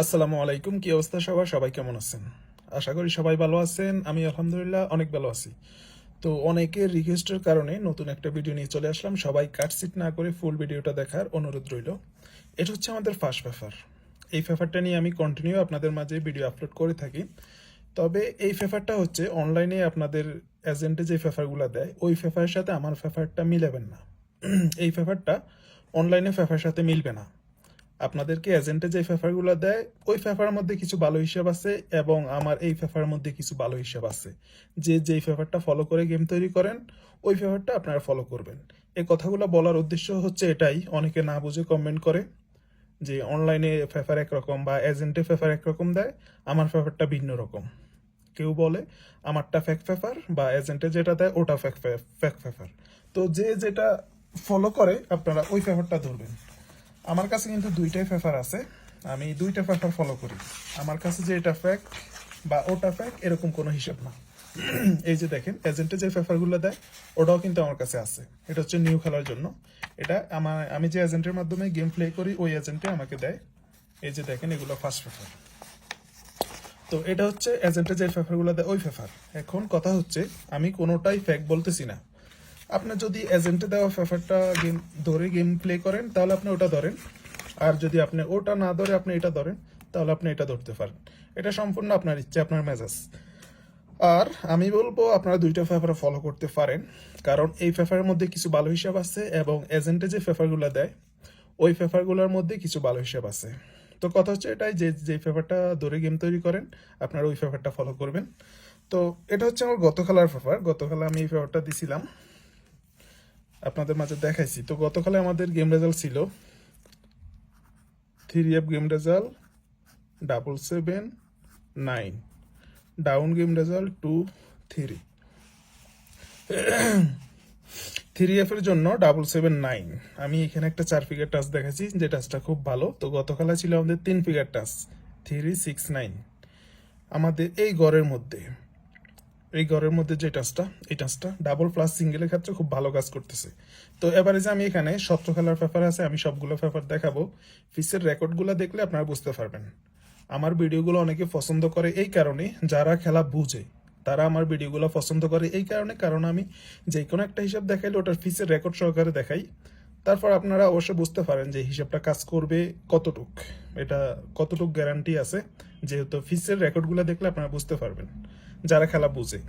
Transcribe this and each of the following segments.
আসসালামু আলাইকুম। কি অবস্থা সবার? সবাই কেমন আছেন? আশা করি সবাই ভালো আছেন। আমি আলহামদুলিল্লাহ অনেক ভালো আছি। তো অনেকের রিকোয়েস্টের কারণে নতুন একটা ভিডিও নিয়ে চলে আসলাম। সবাই কাটছিট না করে ফুল ভিডিওটা দেখার অনুরোধ রইল। এটা হচ্ছে আমাদের ফার্স্ট পেপার। এই পেপারটা নিয়ে আমি কন্টিনিউ আপনাদের মাঝে ভিডিও আপলোড করে থাকি। তবে এই পেপারটা হচ্ছে অনলাইনে আপনাদের এজেন্টে যে পেপারগুলো দেয় ওই পেপারের সাথে আমার পেপারটা মিলাবেন না। এই পেপারটা অনলাইনে পেপারের সাথে মিলবে না। আপনাদেরকে এজেন্টে যে পেপারগুলো দেয় ওই পেপারের মধ্যে কিছু ভালো হিসাব আছে এবং আমার এই পেপারের মধ্যে কিছু ভালো হিসাব আছে। যেই পেপারটা ফলো করে গেম তৈরি করেন ওই পেপারটা আপনারা ফলো করবেন। এই কথাগুলো বলার উদ্দেশ্য হচ্ছে এটাই, অনেকে না বুঝে কমেন্ট করে যে অনলাইনে পেপার একরকম বা এজেন্টে পেপার একরকম দেয়, আমার পেপারটা ভিন্ন রকম। কেউ বলে আমারটা ফেক পেপার বা এজেন্টে যেটা দেয় ওটা ফেক পেপার। তো যে যেটা ফলো করে আপনারা ওই পেপারটা ধরবেন। আমার কাছে কিন্তু দুইটাই পেপার আছে, আমি দুইটা পেপার ফলো করি। আমার কাছে যে এটা ফ্যাক্ট বা ওটা ফ্যাক্ট এরকম কোনো হিসাব না। এই যে দেখেন এজেন্টে যে পেপারগুলো দেয় ওটাও কিন্তু আমার কাছে আছে। এটা হচ্ছে নিউ খেলার জন্য। এটা আমি যে এজেন্টের মাধ্যমে গেম প্লে করি ওই এজেন্টে আমাকে দেয়। এই যে দেখেন এগুলো ফার্স্ট পেপার। তো এটা হচ্ছে এজেন্টে যে পেপারগুলো দেয় ওই পেপার। এখন কথা হচ্ছে আমি কোনোটাই ফ্যাক্ট বলতেছি না। আপনার যদি এজেন্টে দেওয়া পেপারটা গেম ধরে গেম প্লে করেন তাহলে আপনি ওটা ধরেন, আর যদি আপনি ওটা না ধরে আপনি এটা ধরেন তাহলে আপনি এটা ধরতে পারেন। এটা সম্পূর্ণ আপনার ইচ্ছে, আপনার মেজাজ। আর আমি বলবো আপনারা দুইটা পেপার ফলো করতে পারেন, কারণ এই পেপারের মধ্যে কিছু ভালো হিসাব আছে এবং এজেন্টে যে পেপারগুলো দেয় ওই পেপারগুলোর মধ্যে কিছু ভালো হিসাব আছে। তো কথা হচ্ছে এটাই যে যে পেপারটা ধরে গেম তৈরি করেন আপনারা ওই পেপারটা ফলো করবেন। তো এটা হচ্ছে আমার গতকালের পেপার। গতকাল আমি এই পেপারটা দিছিলাম, আপনাদের মাঝে দেখাইছি। তো গতকালে আমাদের গেম রেজাল্ট ছিল 3F game result 779, down game result 2-3। 3F এর জন্য 779। আমি এখানে একটা 4 ফিগার টাচ দেখাচ্ছি যে টাচটা খুব ভালো। তো গতকালে ছিল আমাদের 3 ফিগার টাচ 369। আমাদের এই ঘরের মধ্যে যে টাচটা, এই টাচটা ডাবল প্লাস সিঙ্গেলের ক্ষেত্রে খুব ভালো কাজ করতেছে। তো এবারে যে আমি এখানে 17 খেলার পেপার আছে, আমি সবগুলো পেপার দেখাবো। ফিসের রেকর্ডগুলো দেখলে আপনারা বুঝতে পারবেন। আমার ভিডিওগুলো অনেকে পছন্দ করে এই কারণে, যারা খেলা বুঝে তারা আমার ভিডিওগুলো পছন্দ করে এই কারণে, কারণ আমি যে কোনো একটা হিসাব দেখাইলে ওটার ফিসের রেকর্ড সহকারে দেখাই। তারপর আপনারা অবশ্যই বুঝতে পারেন যে হিসাবটা কাজ করবে কতটুক, এটা কতটুক গ্যারান্টি আছে। যেহেতু ফিসের রেকর্ডগুলো দেখলে আপনারা বুঝতে পারবেন যারা খেলা বুঝে।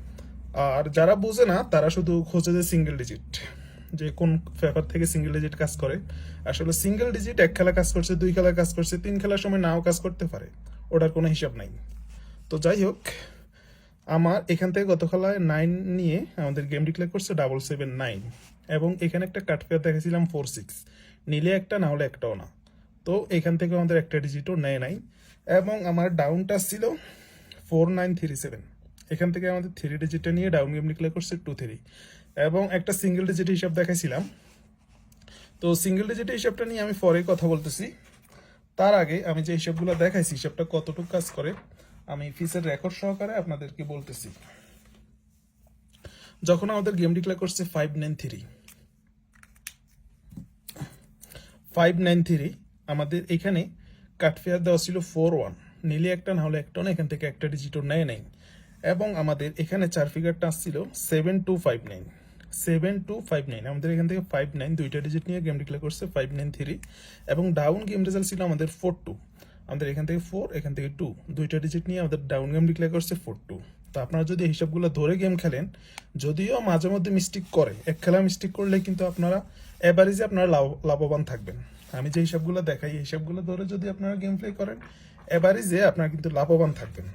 আর যারা বুঝে না তারা শুধু খোঁজে যে সিঙ্গেল ডিজিট, যে কোন পেপার থেকে সিঙ্গেল ডিজিট কাজ করে। আসলে সিঙ্গেল ডিজিট এক খেলা কাজ করছে, 2 খেলা কাজ করছে, 3 খেলার সময় নাও কাজ করতে পারে, ওটার কোনো হিসাব নাই। তো যাই হোক, আমার এখান থেকে গত খেলায় 9 নিয়ে আমাদের গেম ডিক্লেয়ার করছে 779, এবং এখানে একটা কাট পেয়ার দেখেছিলাম 4-6, নিলে একটা না হলে একটাও না। তো এখান থেকে আমাদের একটা ডিজিটও নেয় নাই, এবং আমার ডাউনটা ছিল 4937। এখান থেকে আমাদের 3 ডিজিটটা নিয়ে ডাউন গেম ডিক্লেয়ার করছে 2-3, এবং একটা সিঙ্গেল ডিজিট হিসাব দেখাইছিলাম। তো সিঙ্গেল ডিজিট হিসাবটা নিয়ে আমি পরে কথা বলতেছি। তার আগে আমি যে হিসাবগুলো দেখাইছি হিসাবটা কতটুকু কাজ করে আমি ফিসের রেকর্ড সহকারে আপনাদেরকে বলতেছি। যখন আমাদের গেম ডিক্লেয়ার করছে 593, আমাদের এখানে কাটফেয়ার দেওয়া ছিল 4-1, নিলে একটা না হলে একটা না, এখান থেকে একটা ডিজিটও নেয় নাই। এবং আমাদের এখানে 4 ফিগার টাচ ছিল 7259, আমাদের এখান থেকে 59 দুইটা ডিজিট নিয়ে গেম ডিক্লেয়ার করছে 593, এবং ডাউন গেম রেজাল্ট ছিল আমাদের 4-2, আমাদের এখান থেকে 4 এখান থেকে 2 দুইটা ডিজিট নিয়ে আমাদের ডাউন গেম ডিক্লেয়ার করছে 4-2। তো আপনারা যদি হিসাবগুলো ধরে গেম খেলেন, যদিও মাঝে মধ্যে মিস্টেক করে, এক খেলা মিস্টেক করলে কিন্তু আপনারা এভারেজে আপনারা লাভবান থাকবেন। আমি যে হিসাবগুলো দেখাই এই হিসাবগুলো ধরে যদি আপনারা গেম প্লে করেন এভারেজে আপনারা কিন্তু লাভবান থাকবেন,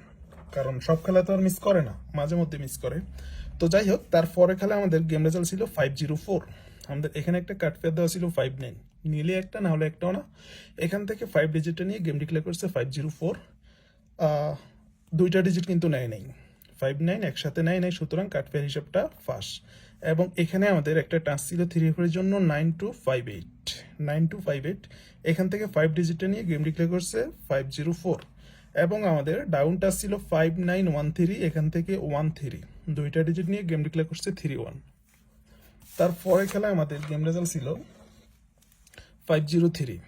কারণ সব খেলা তো আর মিস করে না, মাঝে মধ্যে মিস করে। তো যাই হোক, তারপরে খেলা আমাদের গেম রেজাল্ট ছিল 504, আমাদের এখানে একটা কাট পেয়ার দেওয়া ছিল 59, নিলে একটা না হলে একটাও না, এখান থেকে 5 ডিজিটটা নিয়ে গেম ডিক্লেয়ার করছে 504। দুইটা ডিজিট কিন্তু নেয় নাই, 59 একসাথে নেয় নাই, সুতরাং কাট পেয়ার হিসাবটা ফাঁস। এবং এখানে আমাদের একটা টাচ ছিল 3 এর জন্য 9258, এখান থেকে 5 ডিজিটটা নিয়ে গেম ডিক্লেয়ার করছে 504, এবং আমাদের ডাউন টাচ ছিল 5913, এখান থেকে 13 দুইটা ডিজিট নিয়ে গেম ডিক্লেয়ার করছে 31। তারপরে খেলা আমাদের গেম রেজাল্ট ছিল 503,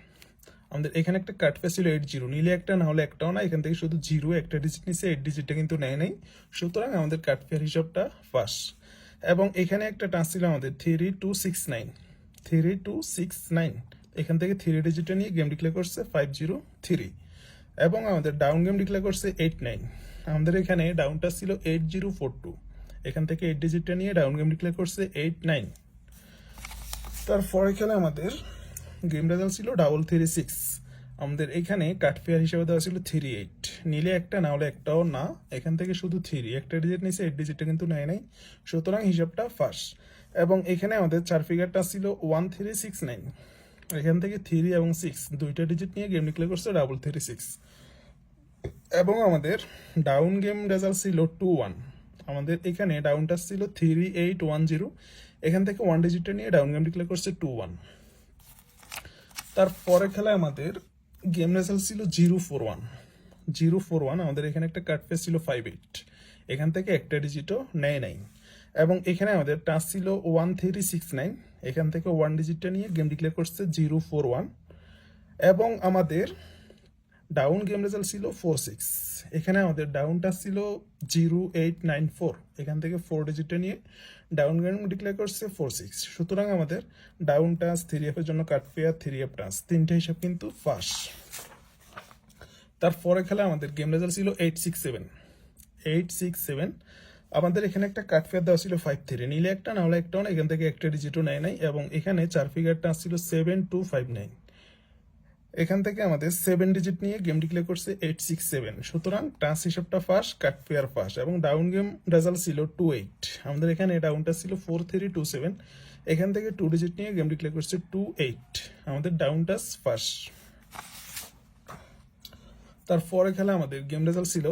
আমাদের এখানে একটা কাট ফেয়ার ছিল 80, নিলে একটা না হলে একটাও না, এখান থেকে শুধু 0 একটা ডিজিট নিছে, 8 ডিজিটটা কিন্তু নেয় নাই, সুতরাং আমাদের কাট ফেয়ার হিসাবটা ফাঁস। এবং এখানে একটা টাচ ছিল আমাদের 3269, 3269, এখান থেকে 3 ডিজিটটা নিয়ে গেম ডিক্লেয়ার করছে 503, এবং আমাদের ডাউন গেম ডিক্লেয়ার করছে 89। আমাদের এখানে ডাউনটা ছিল 8042, এখান থেকে 8 ডিজিটটা নিয়ে ডাউন গেম ডিক্লেয়ার করছে 89। তারপরে খেলে আমাদের গেম রেজাল্ট ছিল 336, আমাদের এখানে কাট ফেয়ার হিসেবে দেওয়া ছিল 38, নিলে একটা না হলে একটাও না, এখান থেকে শুধু 3 একটা ডিজিট নিয়েছে, 8 ডিজিটটা কিন্তু নেয় নাই, সুতরাং হিসাবটা ফাঁস। এবং এখানে আমাদের 4 ফিগারটা ছিল 1369, এখান থেকে 3 এবং 6 দুইটা ডিজিট নিয়ে গেম ডিক্লেয়ার করছে 336। এবং আমাদের ডাউন গেম রেজাল্ট ছিল 21, আমাদের এখানে ডাউনটা ছিল 3810, এখান থেকে 1 ডিজিটটা নিয়ে ডাউন গেম ডিক্লেয়ার করছে 21। তারপরে খেলায় আমাদের গেম রেজাল্ট ছিল 041, 041, আমাদের এখানে একটা কাট ফেস ছিল 58, এখান থেকে একটা ডিজিটও নেয় নাই। এবং এখানে আমাদের টাচ ছিল 1369, এখান থেকে 1 ডিজিটটা নিয়ে গেম ডিক্লেয়ার করছে 041। এবং আমাদের ডাউন গেম রেজাল্ট ছিল 46, এখানে আমাদের ডাউনটা ছিল 0894, এখান থেকে 4 ডিজিটটা নিয়ে ডাউন গেম ডিক্লেয়ার করছে 46, সুতরাং আমাদের ডাউন টাচ 3F এর জন্য কাট ফেয়ার 3F টাচ তিনটা হিসাব কিন্তু ফাঁস। তারপরে খেলা আমাদের গেম রেজাল্ট ছিল 867, 867, আমাদের এখানে একটা কাট ফেয়ার দেওয়া ছিল 53, নিলে একটা না হলে একটাও না, এখান থেকে একটা ডিজিটও নেয় নাই। এবং এখানে 4 ফিগার টাচ ছিল 7259, এখান থেকে আমাদের 7 ডিজিট নিয়ে গেম ডিক্লেয়ার করছে 867, সুতরাং টাচ হিসাবটা ফাঁস, কাট ফেয়ার ফাঁস। এবং ডাউন গেম রেজাল্ট ছিল 28, আমাদের এখানে ডাউনটা ছিল 4327, এখান থেকে 2 ডিজিট নিয়ে গেম ডিক্লেয়ার করছে 28, আমাদের ডাউন টাচ ফাঁস। তারপরে খেলা আমাদের গেম রেজাল্ট ছিল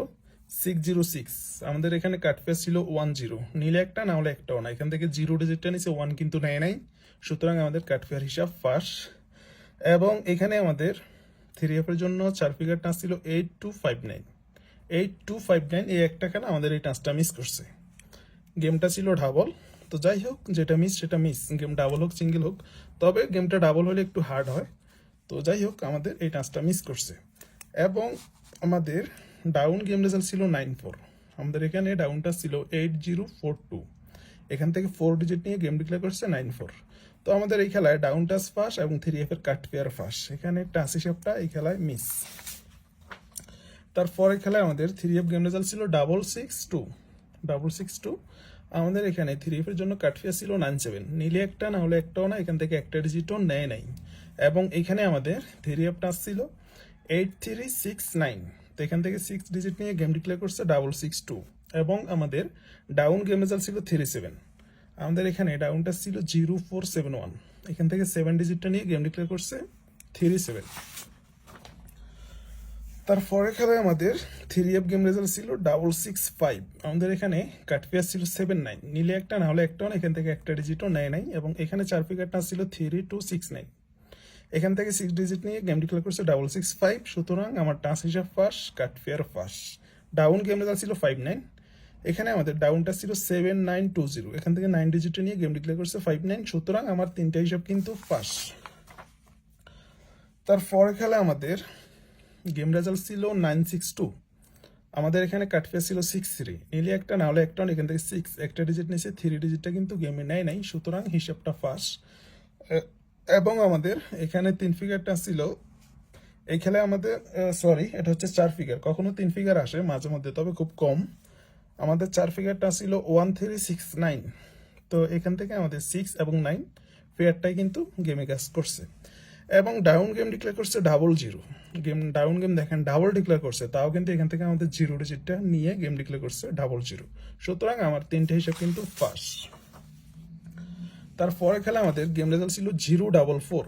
606, আমাদের এখানে কাট ফেয়ার ছিল 10, নিলে একটা না হলে একটাও না, এখান থেকে 0 ডিজিটটা নিচে 1 কিন্তু নেয় নাই, সুতরাং আমাদের কাট ফেয়ার হিসাব ফাঁস। এবং এখানে আমাদের 3F এর জন্য 4 ফিগার টাচ ছিল 8259, 8259, এই একটা কেন আমাদের এই টাচটা মিস করছে, গেমটা ছিল ডাবল। তো যাই হোক, যেটা মিস সেটা মিস, গেম ডাবল হোক সিঙ্গেল হোক, তবে গেমটা ডাবল হলে একটু হার্ড হয়। তো যাই হোক, আমাদের এই টাচটা মিস করছে। এবং আমাদের ডাউন গেম রেজাল্ট ছিল 94, আমাদের এখানে ডাউনটা ছিল 8042, এখান থেকে 4 ডিজিট নিয়ে গেম ডিক্লেয়ার করছে 94। তো আমাদের এই খেলায় ডাউন টাচ ফাঁস এবং 3F এর কাট পেয়ার ফাঁস, এখানে টাচ হিসাবটা এই খেলায় মিস। তারপরে খেলায় আমাদের 3F গেম রেজাল্ট ছিল 662, 662, আমাদের এখানে 3F এর জন্য কাট ফেয়ার ছিল 97, নিলে একটা না হলে একটাও না, এখান থেকে একটা ডিজিটও নেয় নাই। এবং এখানে আমাদের 3F টাচ ছিল 8369, তো এখান থেকে 6 ডিজিট নিয়ে গেম ডিক্লেয়ার করছে 662। এবং আমাদের ডাউন গেম রেজাল্ট ছিল 37, আমাদের এখানে ডাউনটা ছিল 0471, এখান থেকে 7 ডিজিটটা নিয়ে গেম ডিক্লেয়ার করছে 37। তারপরে খেলায় আমাদের 3F গেম রেজাল্ট ছিল 665, আমাদের এখানে কাট পেয়ার ছিল 79, নিলে একটা না হলে একটাও না, এখান থেকে একটা ডিজিটও নেয় নাই। এবং এখানে 4 ফিগারটা ছিল 3269, এখান থেকে 6 ডিজিট নিয়ে গেম ডিক্লেয়ার করছে 665, সুতরাং আমার টাচ হিসাব ফাঁস, কাট পেয়ার ফাঁস। ডাউন গেম রেজাল্ট ছিল 59, এখানে আমাদের ডাউনটা ছিল 7920, এখান থেকে 9 ডিজিটে নিয়ে গেম ডিক্লেয়ার করছে 59, সুতরাং আমার তিনটা হিসাব কিন্তু ফাঁস। তারপরে খেলা আমাদের গেম রেজাল্ট ছিল 962, আমাদের এখানে কাট ফেয়ার ছিল 63, নিলে একটা না হলে একটা, এখান থেকে 6 একটা ডিজিট নিয়েছে, 3 ডিজিটটা কিন্তু গেমে নেয় নাই, সুতরাং হিসাবটা ফাঁস। এবং আমাদের এখানে 3 ফিগারটা ছিল এই খেলায় আমাদের, সরি, এটা হচ্ছে 4 ফিগার, কখনো 3 ফিগার আসে মাঝে মধ্যে, তবে খুব কম। আমাদের 4 ফিগারটা ছিল 1369, তো এখান থেকে আমাদের 6 এবং 9 ফিগারটাই কিন্তু গেমে কাজ করছে। এবং ডাউন গেম ডিক্লেয়ার করছে 00, গেম ডাউন গেম দেখেন ডাবল ডিক্লেয়ার করছে, তাও কিন্তু এখান থেকে আমাদের 0 ডিজিটটা নিয়ে গেম ডিক্লেয়ার করছে 00, সুতরাং আমার তিনটে হিসাব কিন্তু ফাঁস। তারপরে খেলা আমাদের গেম রেজাল্ট ছিল 044,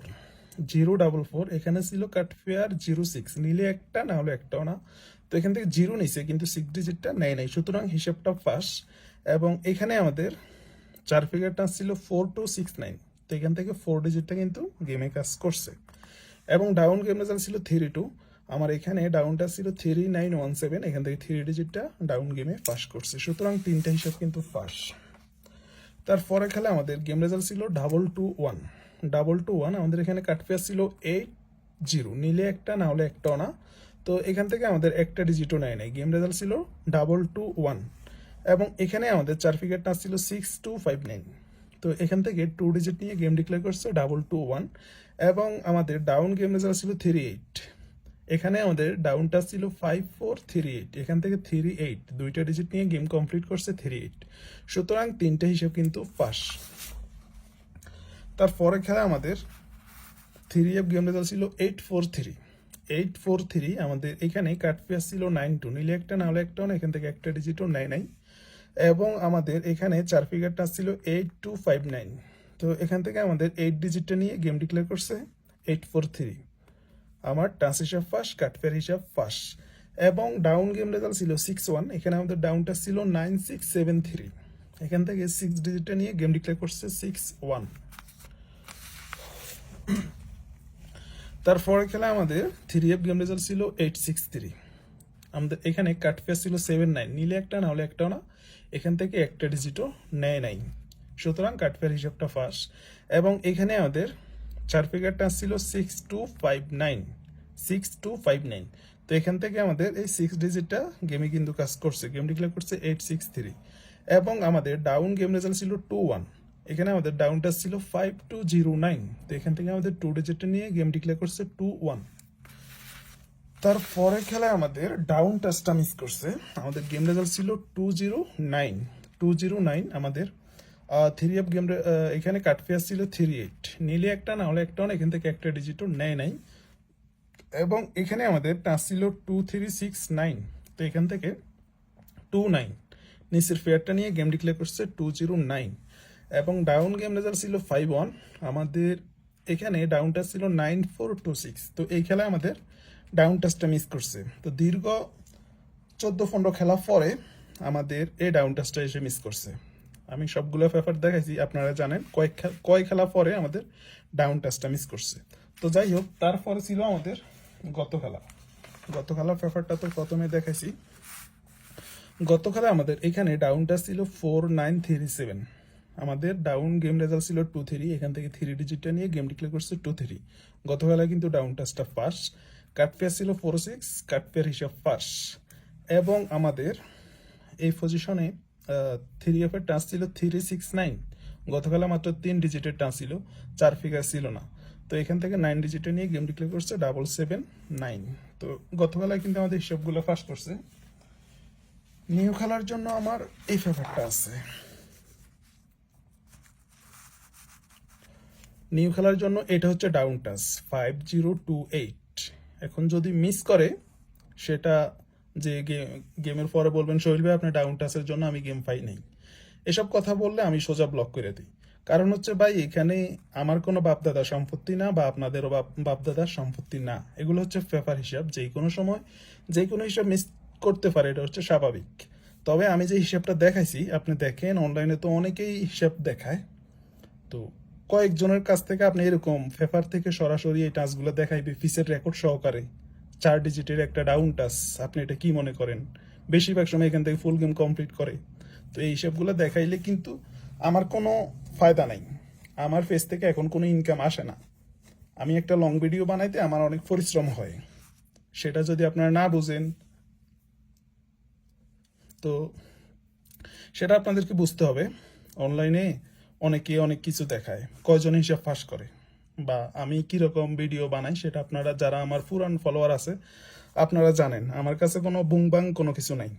044, এখানে ছিল কাট ফেয়ার 06, নিলে একটা না হলে একটাও না, তো এখান থেকে 0 নিছে কিন্তু 6 ডিজিটটা নেয় নাই, সুতরাং হিসাবটা ফাঁস। এবং এখানে আমাদের 4 ফিগারটা ছিল 4269, তো এখান থেকে 4 ডিজিটটা কিন্তু গেমে কাজ করছে। এবং ডাউন গেম রেজাল্ট ছিল 32, আমার এখানে ডাউনটা ছিল 3917, এখান থেকে 3 ডিজিটটা ডাউন গেমে পাস করছে, সুতরাং তিনটা হিসাব কিন্তু ফাঁস। তারপরে খেলা আমাদের গেম রেজাল্ট ছিল 221, 221, আমাদের এখানে কাট ফেয়ার ছিল জিরো, নিলে একটা না হলে একটাও না। তো এখান থেকে আমাদের একটা ডিজিটও নেয় নাই। গেম রেজাল্ট ছিল 221 এবং এখানে আমাদের চার ফিগার টাচ ছিল 6259। তো এখান থেকে 2 ডিজিট নিয়ে গেম ডিক্লেয়ার করছে 221 এবং আমাদের ডাউন গেম রেজাল্ট ছিল 38। এখানে আমাদের ডাউনটা ছিল 5438, এখান থেকে 38 দুইটা ডিজিট নিয়ে গেম কমপ্লিট করছে 38। সুতরাং তিনটা হিসাব কিন্তু পাস। তারপরে খেলা আমাদের 3F গেম রেজাল্ট ছিল 843। আমাদের এখানে কাট পেয়ার ছিল 92, নিলে একটা না হলে একটাও না, এখান থেকে একটা ডিজিটও নেয় নাই। এবং আমাদের এখানে চার ফিগার টাচ ছিল 8259। তো এখান থেকে আমাদের 8 ডিজিটটা নিয়ে গেম ডিক্লেয়ার করছে 843। আমার টাচ হিসাব ফাঁস, কাট পেয়ার হিসাব ফাঁস। এবং ডাউন গেম রেজাল্ট ছিল 61, এখানে আমাদের ডাউনটা ছিল 9673। এখান থেকে 6 ডিজিটটা নিয়ে গেম ডিক্লেয়ার করছে 61। তারপরে খেলা আমাদের 3F গেম রেজাল্ট ছিল 863। আমাদের এখানে কাট পেয়ার ছিল 79, নিলে একটা না হলে একটাও না, এখান থেকে একটা ডিজিটও নেয় নাই। সুতরাং কাট পেয়ার হিসাবটা ফাঁস। এবং এখানে আমাদের চার ফিগার টাচ ছিল 6259। তো এখান থেকে আমাদের এই 6 ডিজিটটা গেমে কিন্তু কাজ করছে, গেম ডিক্লেয়ার করছে 863। এবং আমাদের ডাউন গেম রেজাল্ট ছিল 21, এখানে আমাদের ডাউনটা ছিল 5209। তো এখান থেকে আমাদের 2 ডিজিটটা নিয়ে গেম ডিক্লেয়ার করছে 21। তারপরে খেলায় আমাদের ডাউন টাচটা মিস করছে, আমাদের গেম রেজাল্ট ছিল 209। আমাদের 3F গেম এখানে কাট পেয়ার ছিল 38, নিলে একটা না হলে একটাও না, এখান থেকে একটা ডিজিটও নেয় নাই। এবং এখানে আমাদের টাচ ছিল 2369। তো এখান থেকে 29 নিচের ফেয়ারটা নিয়ে গেম ডিক্লেয়ার করছে 209। এবং ডাউন গেম রেজাল্ট ছিল 51, আমাদের এখানে ডাউন টাচ ছিল 9426। তো এই খেলায় আমাদের ডাউন টাচটা মিস করছে। তো দীর্ঘ 14-15 খেলা পরে আমাদের এই ডাউন টাচটা এসে মিস করছে। আমি সবগুলো পেপার দেখাইছি, আপনারা জানেন কয় খেলা পরে আমাদের ডাউন টাচটা মিস করছে। তো যাই হোক, তারপরে ছিল আমাদের গত খেলা পেপারটা তো প্রথমে দেখাইছি। গত খেলা আমাদের এখানে ডাউন টাচ ছিল 4937, আমাদের ডাউন গেম রেজাল্ট ছিল 23, এখান থেকে 3 ডিজিটটা নিয়ে গেম ডিক্লেয়ার করছে 23। গত খেলায় কিন্তু ডাউন টাচটা ফাঁস, কাট পেয়ার ছিল 46, কাট পেয়ার হিসাব ফাঁস। এবং আমাদের এই পজিশনে 3F এর টাচ ছিল 369, গতকালে মাত্র 3 ডিজিটের টাচ ছিল, 4 ফিগার ছিল না। তো এখান থেকে 9 ডিজিটে নিয়ে গেম ডিক্লেয়ার করছে 779। তো গতকালে কিন্তু আমাদের হিসাবগুলো ফাঁস করছে। নিউ খেলার জন্য আমার এই পেপারটা আছে। নিউ খেলার জন্য এটা হচ্ছে ডাউন টাচ 5028। এখন যদি মিস করে সেটা যে গেমের পরে বলবেন সোহেল ভাই আপনি ডাউন টাচের জন্য আমি গেম পাই নাই, এসব কথা বললে আমি সোজা ব্লক করে দিই। কারণ হচ্ছে ভাই এখানে আমার কোনো বাপদাদা সম্পত্তি না বা আপনাদেরও বাপদাদার সম্পত্তি না, এগুলো হচ্ছে পেপার হিসাব, যে কোনো সময় যে কোনো হিসাব মিস করতে পারে, এটা হচ্ছে স্বাভাবিক। তবে আমি যে হিসাবটা দেখাইছি আপনি দেখেন, অনলাইনে তো অনেকেই হিসাব দেখায়, তো কয়েকজনের কাছ থেকে আপনি এরকম পেপার থেকে সরাসরি এই টাচগুলো দেখাইবে ফিসের রেকর্ড সহকারে 4 ডিজিটের একটা ডাউন টাচ, আপনি এটা কি মনে করেন? বেশিরভাগ সময় এখান থেকে ফুল গেম কমপ্লিট করে। তো এই হিসাবগুলো দেখাইলে কিন্তু আমার কোনো ফায়দা নাই, আমার ফেস থেকে এখন কোনো ইনকাম আসে না। আমি একটা লং ভিডিও বানাইতে আমার অনেক পরিশ্রম হয়, সেটা যদি আপনারা না বুঝেন তো সেটা আপনাদেরকে বুঝতে হবে। অনলাইনে অনেকে অনেক কিছু দেখায়, কয়জন হিসাব ফাঁস করে বা আমি কিরকম ভিডিও বানাই সেটা আপনারা যারা আমার পুরান ফলোয়ার আছে আপনারা জানেন। আমার কাছে কোনো বুংবাং কোনো কিছু নাই,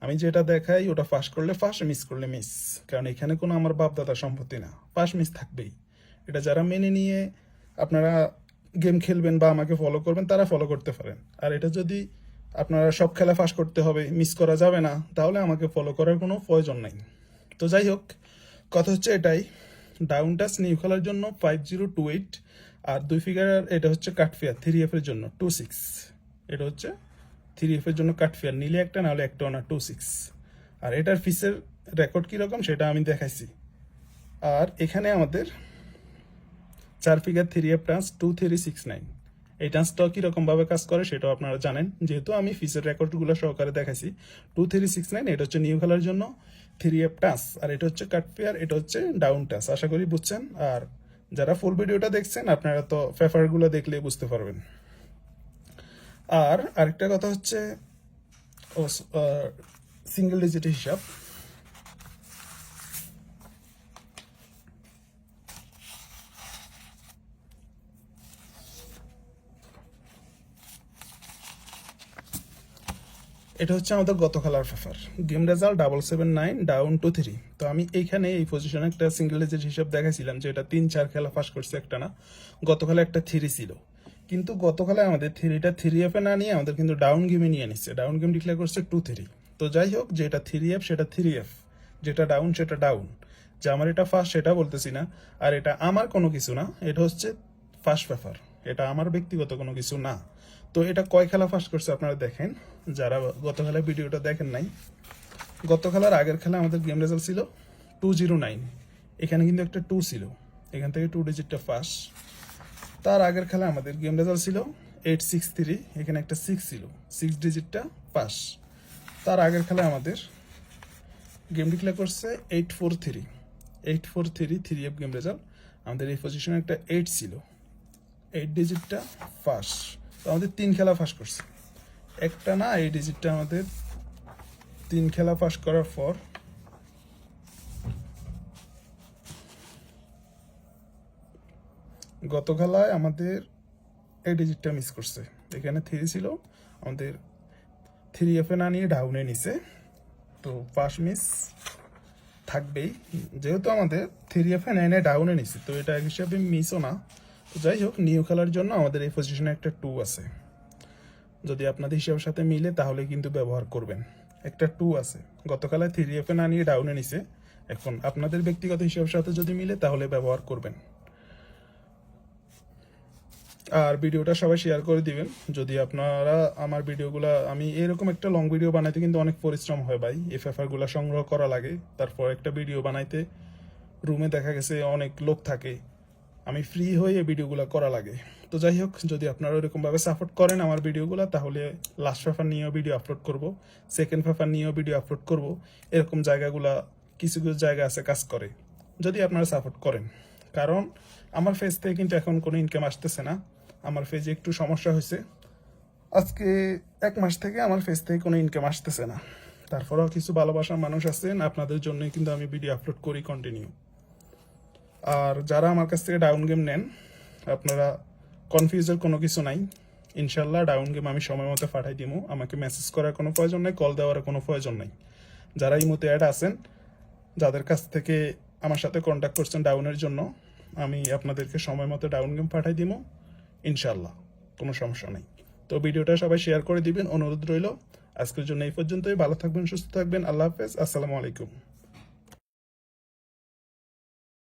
আমি যেটা দেখাই ওটা ফাঁস করলে ফাঁস, মিস করলে মিস। কারণ এখানে কোনো আমার বাপদাদার সম্পত্তি না, ফাঁস মিস থাকবেই। এটা যারা মেনে নিয়ে আপনারা গেম খেলবেন বা আমাকে ফলো করবেন তারা ফলো করতে পারেন। আর এটা যদি আপনারা সব খেলা ফাঁস করতে হবে, মিস করা যাবে না, তাহলে আমাকে ফলো করার কোনো প্রয়োজন নাই। তো যাই হোক, কথা হচ্ছে এটাই, ডাউন টাচ নিউ খেলার জন্য 5028 আর 2 ফিগার এটা হচ্ছে কাটফেয়ার 3F এর জন্য 26। এটা হচ্ছে 3F এর জন্য কাটফেয়ার, নিলে একটা না হলে একটা না 26। আর এটার ফিসের রেকর্ড কীরকম সেটা আমি দেখাইছি। আর এখানে আমাদের 4 ফিগার 3F টান্স 2369, এই টান্সটাও কীরকমভাবে কাজ করে সেটাও আপনারা জানেন, যেহেতু আমি ফিসের রেকর্ডগুলো সহকারে দেখাইছি। 2369 এটা হচ্ছে নিউ খেলার জন্য 3F টাচ, আর এটা হচ্ছে কাট পেয়ার, এটা হচ্ছে ডাউন টাচ। আশা করি বুঝছেন। আর যারা ফুল ভিডিওটা দেখছেন আপনারা তো পেপারগুলো দেখলে বুঝতে পারবেন। আর আরেকটা কথা হচ্ছে সিঙ্গেল ডিজিট হিসাব। এটা হচ্ছে আমাদের গত খেলার paper, game result 779 down to 3। তো আমি এইখানে এই পজিশনে একটা সিঙ্গেল ডিজিট হিসাব দেখাইছিলাম যে এটা 3-4 খেলা পাস করছে একটা না, গত খেলা একটা 3 ছিল। কিন্তু গত খেলায় আমাদের 3টা 3F এ না নিয়ে আমাদের কিন্তু ডাউন গেমে নিয়ে নিচ্ছে, ডাউন গেম ডিক্লেয়ার করছে 2-3। তো যাই হোক, যেটা 3F সেটা 3F, যেটা ডাউন সেটা ডাউন। যে আমার এটা ফার্স্ট সেটা বলতেছি না, আর এটা আমার কোনো কিছু না, এটা হচ্ছে ফার্স্ট পেপার, এটা আমার ব্যক্তিগত কোনো কিছু না। তো এটা কয় খেলা ফার্স্ট করছে আপনারা দেখেন, যারা গত খেলার ভিডিওটা দেখেন নাই। গত খেলার আগের খেলা আমাদের গেম রেজাল্ট ছিল 209, এখানে কিন্তু একটা 2 ছিল, এখান থেকে 2 ডিজিটটা ফার্স্ট। তার আগের খেলা আমাদের গেম রেজাল্ট ছিল 863, এখানে একটা 6 ছিল, 6 ডিজিটটা পাস। তার আগের খেলা আমাদের গেম ডিক্লেয়ার করছে 843, 3F গেম রেজাল্ট, আমাদের এই পজিশনে একটা 8 ছিল, 8 ডিজিটটা ফার্স্ট। তো আমাদের 3 খেলা ফার্স্ট করছে, একটা না, এই ডিজিটটা আমাদের 3 খেলা ফার্স্ট করার পর গত খেলায় আমাদের এই ডিজিটটা মিস করছে, এখানে 3 ছিল, আমাদের 3F এ না নিয়ে ডাউনে নিছে। তো ফার্স্ট মিস থাকবেই, যেহেতু আমাদের 3F এ 9 ডাউনে নিছে, তো এটা এক হিসাবে মিসও না। তো যাই হোক, নিউ খেলার জন্য আমাদের এই পজিশনে একটা 2 আছে, যদি আপনাদের হিসাবের সাথে মিলে তাহলে কিন্তু ব্যবহার করবেন। একটা 2 আছে, গতকালে 3F এ না নিয়ে ডাউনে নিছে, এখন আপনাদের ব্যক্তিগত হিসাবের সাথে যদি মিলে তাহলে ব্যবহার করবেন। আর ভিডিওটা সবাই শেয়ার করে দিবেন। যদি আপনারা আমার ভিডিওগুলা, আমি এরকম একটা লং ভিডিও বানাইতে কিন্তু অনেক পরিশ্রম হয় ভাই, এই পেপারগুলো সংগ্রহ করা লাগে, তারপর একটা ভিডিও বানাইতে রুমে দেখা গেছে অনেক লোক থাকে, আমি ফ্রি হয়ে এই ভিডিওগুলো করা লাগে। তো যাই হোক, যদি আপনারা এরকমভাবে সাপোর্ট করেন আমার ভিডিওগুলো, তাহলে লাস্ট পেপার নিয়েও ভিডিও আপলোড করব, সেকেন্ড পেপার নিয়েও ভিডিও আপলোড করব। এরকম জায়গাগুলা কিছু কিছু জায়গা আছে কাজ করে, যদি আপনারা সাপোর্ট করেন। কারণ আমার ফেজ থেকে কিন্তু এখন কোনো ইনকাম আসতেছে না, আমার ফেজে একটু সমস্যা হয়েছে, আজকে 1 মাস থেকে আমার ফেজ থেকে কোনো ইনকাম আসতেছে না। তারপরেও কিছু ভালোবাসার মানুষ আছেন, আপনাদের জন্যই কিন্তু আমি ভিডিও আপলোড করি কন্টিনিউ। আর যারা আমার কাছ থেকে ডাউন গেম নেন, আপনারা কনফিউজের কোনো কিছু নাই, ইনশাল্লাহ ডাউন গেম আমি সময় মতো পাঠাই দিব, আমাকে মেসেজ করার কোনো প্রয়োজন নাই, কল দেওয়ার কোনো প্রয়োজন নাই। যারা এই মতো অ্যাড আছেন, যাদের কাছ থেকে আমার সাথে কন্ট্যাক্ট করছেন ডাউনের জন্য, আমি আপনাদেরকে সময় মতো ডাউন গেম পাঠাই দিব ইনশাল্লাহ, কোনো সমস্যা নেই। তো ভিডিওটা সবাই শেয়ার করে দিবেন, অনুরোধ রইল। আজকের জন্য এই পর্যন্তই, ভালো থাকবেন, সুস্থ থাকবেন, আল্লাহ হাফেজ, আসসালামু আলাইকুম।